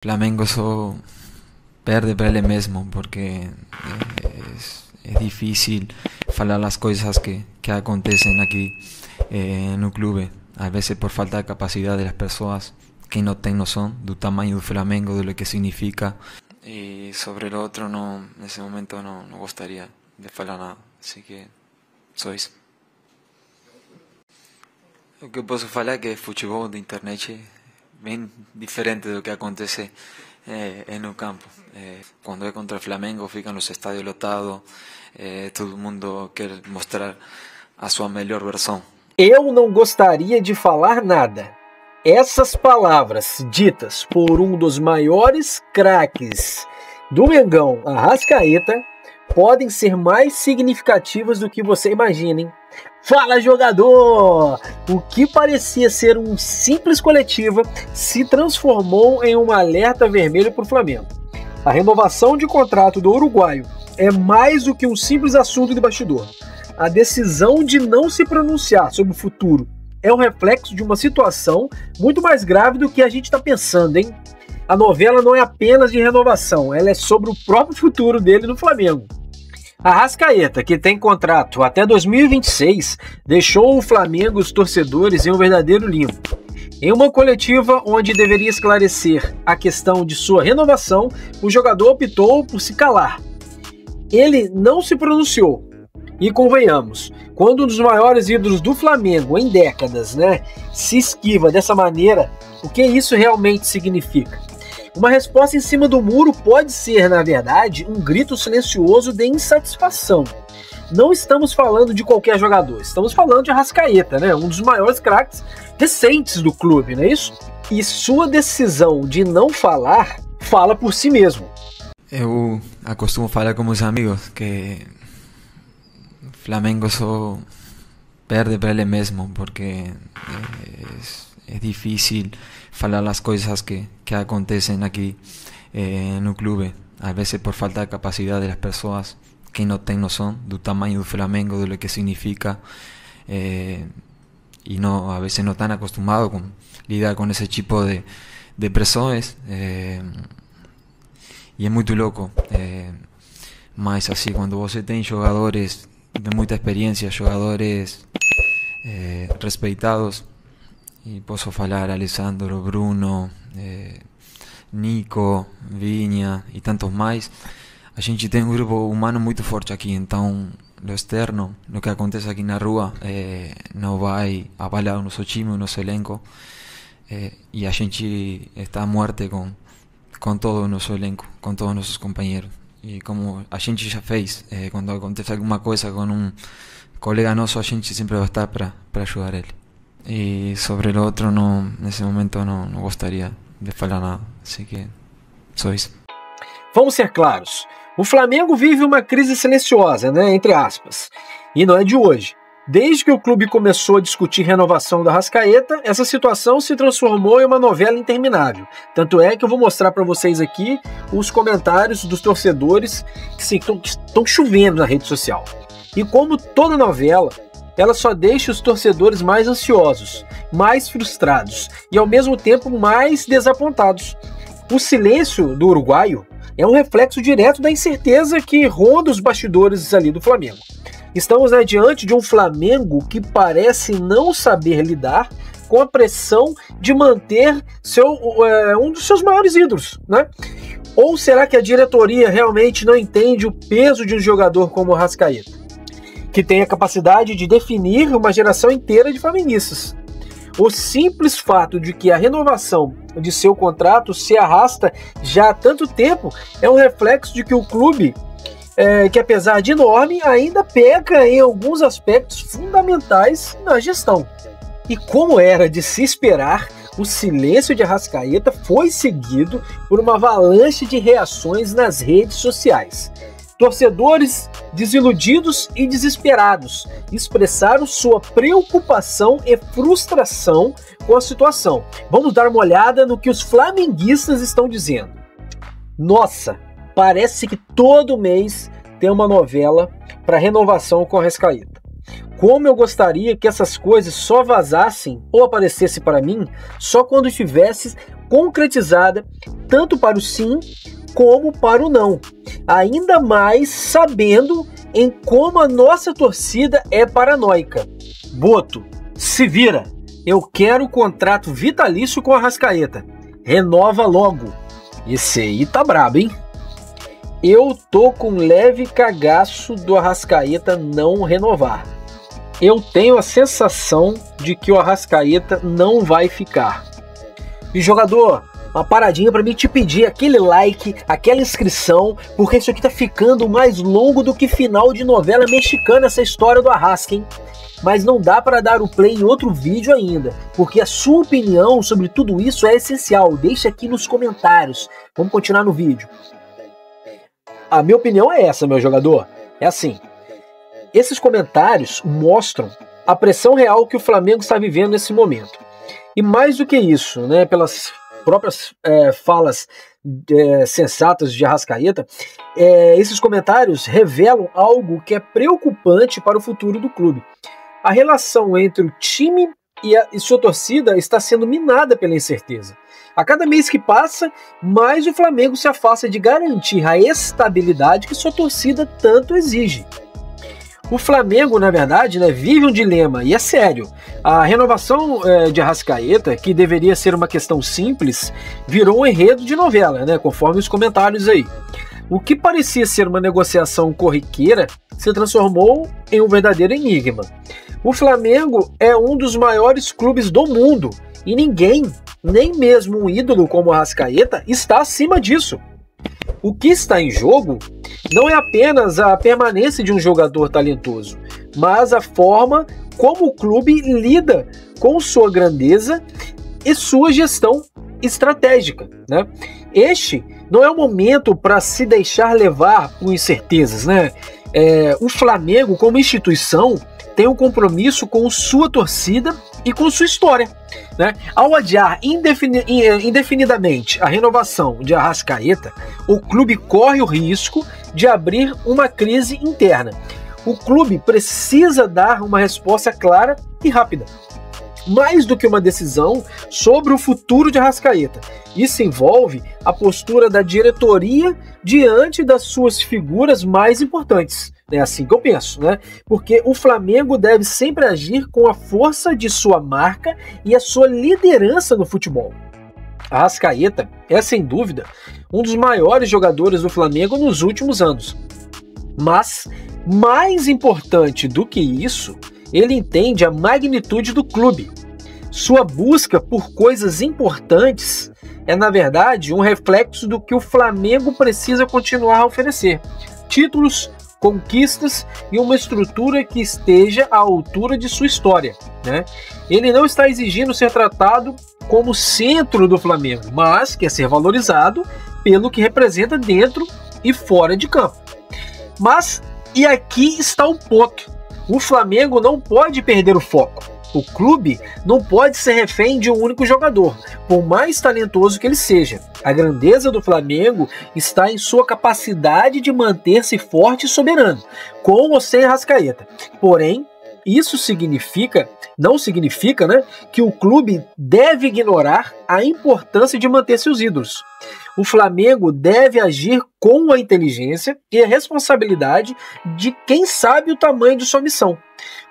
Flamengo só perde para ele mesmo, porque é difícil falar as coisas que acontecem aqui no clube. Às vezes por falta de capacidade das pessoas que não têm noção do tamanho do Flamengo, do que significa. E sobre o outro, não, nesse momento não gostaria de falar nada. Assim que só isso. O que eu posso falar é que futebol de internet é bem diferente do que acontece no campo. Quando é contra o Flamengo, ficam os estádios lotados, todo mundo quer mostrar a sua melhor versão. Eu não gostaria de falar nada. Essas palavras ditas por um dos maiores craques do Mengão, Arrascaeta, podem ser mais significativas do que você imagina, hein? Fala, jogador! O que parecia ser um simples coletiva se transformou em um alerta vermelho para o Flamengo. A renovação de contrato do uruguaio é mais do que um simples assunto de bastidor. A decisão de não se pronunciar sobre o futuro é um reflexo de uma situação muito mais grave do que a gente está pensando, hein? A novela não é apenas de renovação, ela é sobre o próprio futuro dele no Flamengo. Arrascaeta, que tem contrato até 2026, deixou o Flamengo e os torcedores em um verdadeiro limbo. Em uma coletiva onde deveria esclarecer a questão de sua renovação, o jogador optou por se calar. Ele não se pronunciou. E convenhamos, quando um dos maiores ídolos do Flamengo em décadas, se esquiva dessa maneira, o que isso realmente significa? Uma resposta em cima do muro pode ser, na verdade, um grito silencioso de insatisfação. Não estamos falando de qualquer jogador, estamos falando de Arrascaeta, um dos maiores craques recentes do clube, não é isso? E sua decisão de não falar, fala por si mesmo. Eu acostumo falar com meus amigos que Flamengo só perde para ele mesmo, porque é difícil falar as coisas que acontecem aqui no clube. Às vezes por falta de capacidade das pessoas que não têm noção do tamanho do Flamengo, do que significa, e não, a vezes não estão acostumados com lidar com esse tipo de pressões, e é muito louco. Mas assim, quando você tem jogadores de muita experiência, jogadores respeitados, e posso falar Alessandro, Bruno, Nico, Vinha e tantos mais, a gente tem um grupo humano muito forte aqui, então o externo, o que acontece aqui na rua, não vai abalar o nosso time, o nosso elenco, e a gente está a muerte com todo o nosso elenco, com todos os nossos companheiros. E como a gente já fez, quando acontece alguma coisa com um colega nosso, a gente sempre vai estar para ajudar ele. E sobre o outro, nesse momento não gostaria de falar nada, assim que só isso. Vamos ser claros, o Flamengo vive uma crise silenciosa, entre aspas, e não é de hoje. Desde que o clube começou a discutir renovação da Arrascaeta, essa situação se transformou em uma novela interminável. Tanto é que eu vou mostrar para vocês aqui os comentários dos torcedores que estão chovendo na rede social. E como toda novela, ela só deixa os torcedores mais ansiosos, mais frustrados e ao mesmo tempo mais desapontados. O silêncio do uruguaio é um reflexo direto da incerteza que ronda os bastidores ali do Flamengo. Estamos diante de um Flamengo que parece não saber lidar com a pressão de manter um dos seus maiores ídolos, Ou será que a diretoria realmente não entende o peso de um jogador como o Arrascaeta, que tem a capacidade de definir uma geração inteira de flamenguistas? O simples fato de que a renovação de seu contrato se arrasta já há tanto tempo é um reflexo de que o clube, que apesar de enorme, ainda peca em alguns aspectos fundamentais na gestão. E como era de se esperar, o silêncio de Arrascaeta foi seguido por uma avalanche de reações nas redes sociais. Torcedores desiludidos e desesperados expressaram sua preocupação e frustração com a situação. Vamos dar uma olhada no que os flamenguistas estão dizendo. Nossa, parece que todo mês tem uma novela para renovação com a Arrascaeta. Como eu gostaria que essas coisas só vazassem ou aparecessem para mim só quando estivesse concretizada, tanto para o sim como para o não. Ainda mais sabendo em como a nossa torcida é paranoica. Boto, se vira. Eu quero contrato vitalício com a Arrascaeta. Renova logo. Esse aí tá brabo, hein? Eu tô com leve cagaço do Arrascaeta não renovar. Eu tenho a sensação de que o Arrascaeta não vai ficar. E jogador, uma paradinha para mim te pedir aquele like, aquela inscrição, porque isso aqui tá ficando mais longo do que final de novela mexicana, essa história do Arrasca, hein? Mas não dá para dar o play em outro vídeo ainda, porque a sua opinião sobre tudo isso é essencial. Deixa aqui nos comentários. Vamos continuar no vídeo. A minha opinião é essa, meu jogador. É assim. Esses comentários mostram a pressão real que o Flamengo está vivendo nesse momento. E mais do que isso, né, pelas próprias falas sensatas de Arrascaeta, esses comentários revelam algo que é preocupante para o futuro do clube. A relação entre o time e sua torcida está sendo minada pela incerteza. A cada mês que passa, mais o Flamengo se afasta de garantir a estabilidade que sua torcida tanto exige. O Flamengo, na verdade, vive um dilema, e é sério. A renovação de Arrascaeta, que deveria ser uma questão simples, virou um enredo de novela, conforme os comentários aí. O que parecia ser uma negociação corriqueira se transformou em um verdadeiro enigma. O Flamengo é um dos maiores clubes do mundo, e ninguém, nem mesmo um ídolo como Arrascaeta, está acima disso. O que está em jogo não é apenas a permanência de um jogador talentoso, mas a forma como o clube lida com sua grandeza e sua gestão estratégica. Este não é o momento para se deixar levar por incertezas. O Flamengo, como instituição, tem um compromisso com sua torcida e com sua história. Ao adiar indefinidamente a renovação de Arrascaeta, o clube corre o risco de abrir uma crise interna. O clube precisa dar uma resposta clara e rápida. Mais do que uma decisão sobre o futuro de Arrascaeta. Isso envolve a postura da diretoria diante das suas figuras mais importantes. É assim que eu penso, Porque o Flamengo deve sempre agir com a força de sua marca e a sua liderança no futebol. Arrascaeta é, sem dúvida, um dos maiores jogadores do Flamengo nos últimos anos. Mas, mais importante do que isso, ele entende a magnitude do clube. Sua busca por coisas importantes é, na verdade, um reflexo do que o Flamengo precisa continuar a oferecer. Títulos, conquistas e uma estrutura que esteja à altura de sua história. Ele não está exigindo ser tratado como centro do Flamengo, mas quer ser valorizado pelo que representa dentro e fora de campo. Mas, e aqui está o ponto, o Flamengo não pode perder o foco. O clube não pode ser refém de um único jogador, por mais talentoso que ele seja. A grandeza do Flamengo está em sua capacidade de manter-se forte e soberano, com ou sem Arrascaeta. Porém, isso não significa que o clube deve ignorar a importância de manter seus ídolos. O Flamengo deve agir com a inteligência e a responsabilidade de quem sabe o tamanho de sua missão.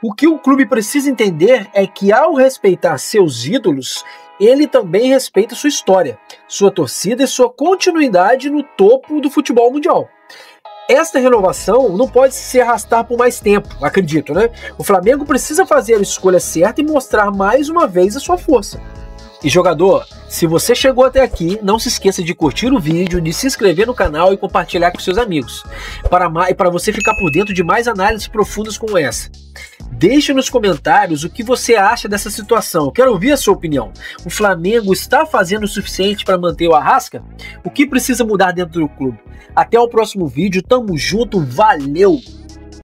O que o clube precisa entender é que, ao respeitar seus ídolos, ele também respeita sua história, sua torcida e sua continuidade no topo do futebol mundial. Esta renovação não pode se arrastar por mais tempo, acredito, O Flamengo precisa fazer a escolha certa e mostrar mais uma vez a sua força. E jogador, se você chegou até aqui, não se esqueça de curtir o vídeo, de se inscrever no canal e compartilhar com seus amigos, para você ficar por dentro de mais análises profundas como essa. Deixe nos comentários o que você acha dessa situação, eu quero ouvir a sua opinião. O Flamengo está fazendo o suficiente para manter o Arrasca? O que precisa mudar dentro do clube? Até o próximo vídeo, tamo junto, valeu!